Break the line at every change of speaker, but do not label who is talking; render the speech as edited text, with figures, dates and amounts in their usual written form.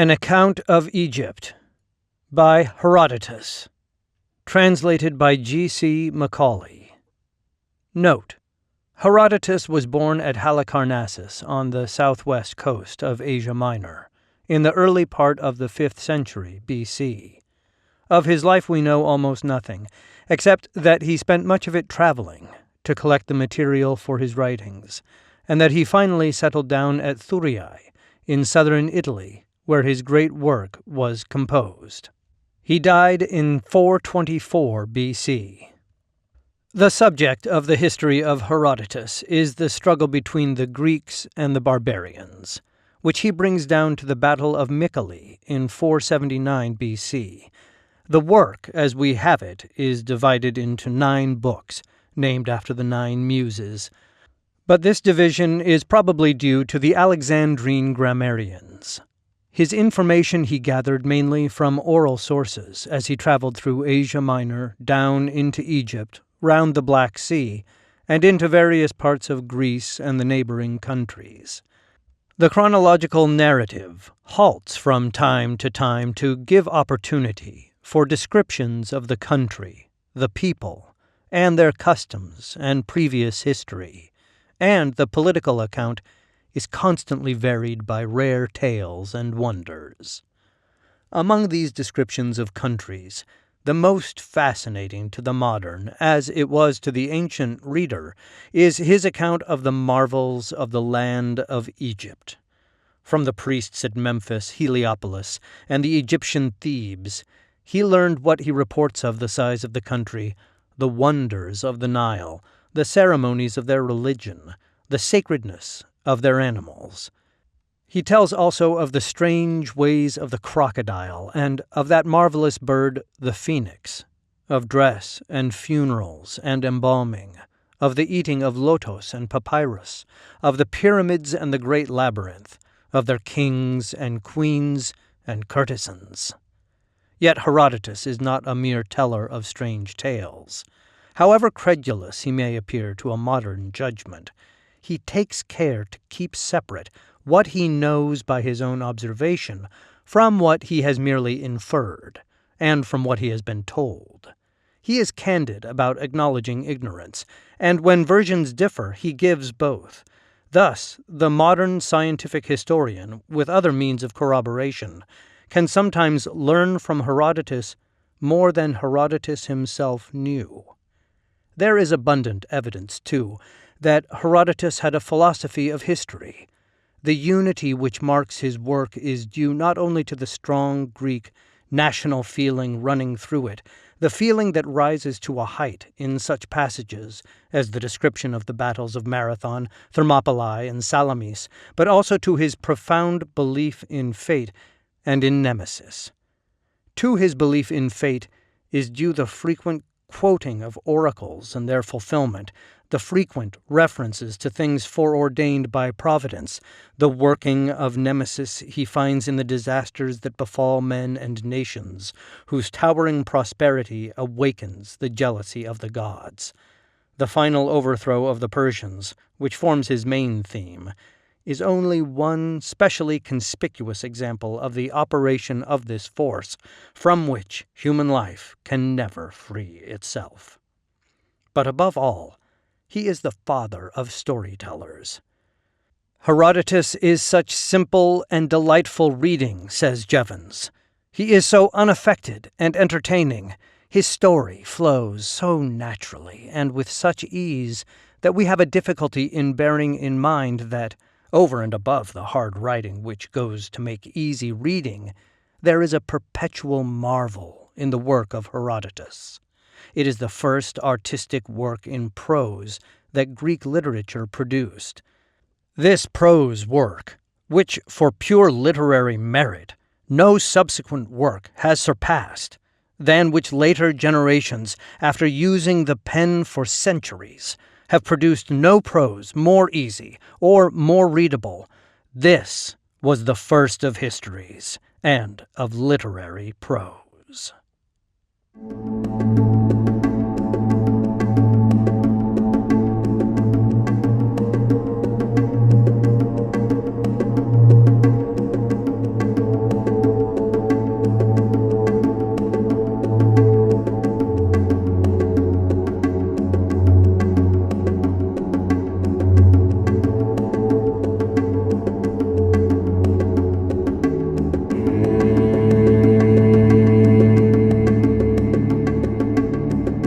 An Account of Egypt by Herodotus. Translated by G.C. Macaulay. Note: Herodotus was born at Halicarnassus on the southwest coast of Asia Minor, in the early part of the 5th century B.C. Of his life we know almost nothing, except that he spent much of it traveling to collect the material for his writings, and that he finally settled down at Thurii, in southern Italy, where his great work was composed. He died in 424 B.C. The subject of the history of Herodotus is the struggle between the Greeks and the barbarians, which he brings down to the Battle of Macaulay in 479 B.C. The work, as we have it, is divided into 9 books, named after the 9 muses, but this division is probably due to the Alexandrine grammarians. His information he gathered mainly from oral sources as he traveled through Asia Minor, down into Egypt, round the Black Sea, and into various parts of Greece and the neighboring countries. The chronological narrative halts from time to give opportunity for descriptions of the country, the people, and their customs and previous history, and the political account is constantly varied by rare tales and wonders. Among these descriptions of countries, the most fascinating to the modern, as it was to the ancient reader, is his account of the marvels of the land of Egypt. From the priests at Memphis, Heliopolis, and the Egyptian Thebes, he learned what he reports of the size of the country, the wonders of the Nile, the ceremonies of their religion, the sacredness of their animals. He tells also of the strange ways of the crocodile and of that marvelous bird, the phoenix, of dress and funerals and embalming, of the eating of lotos and papyrus, of the pyramids and the great labyrinth, of their kings and queens and courtesans. Yet Herodotus is not a mere teller of strange tales. However credulous he may appear to a modern judgment, he takes care to keep separate what he knows by his own observation from what he has merely inferred, and from what he has been told. He is candid about acknowledging ignorance, and when versions differ, he gives both. Thus, the modern scientific historian, with other means of corroboration, can sometimes learn from Herodotus more than Herodotus himself knew. There is abundant evidence, too, that Herodotus had a philosophy of history. The unity which marks his work is due not only to the strong Greek national feeling running through it, the feeling that rises to a height in such passages as the description of the battles of Marathon, Thermopylae, and Salamis, but also to his profound belief in fate and in Nemesis. To his belief in fate is due the frequent quoting of oracles and their fulfillment, the frequent references to things foreordained by Providence, the working of Nemesis he finds in the disasters that befall men and nations, whose towering prosperity awakens the jealousy of the gods. The final overthrow of the Persians, which forms his main theme, is only one specially conspicuous example of the operation of this force from which human life can never free itself. But above all, he is the father of storytellers. Herodotus is such simple and delightful reading, says Jevons. He is so unaffected and entertaining. His story flows so naturally and with such ease that we have a difficulty in bearing in mind that, over and above the hard writing which goes to make easy reading, there is a perpetual marvel in the work of Herodotus. It is the first artistic work in prose that Greek literature produced. This prose work, which for pure literary merit no subsequent work has surpassed, than which later generations, after using the pen for centuries, have produced no prose more easy or more readable, this was the first of histories and of literary prose.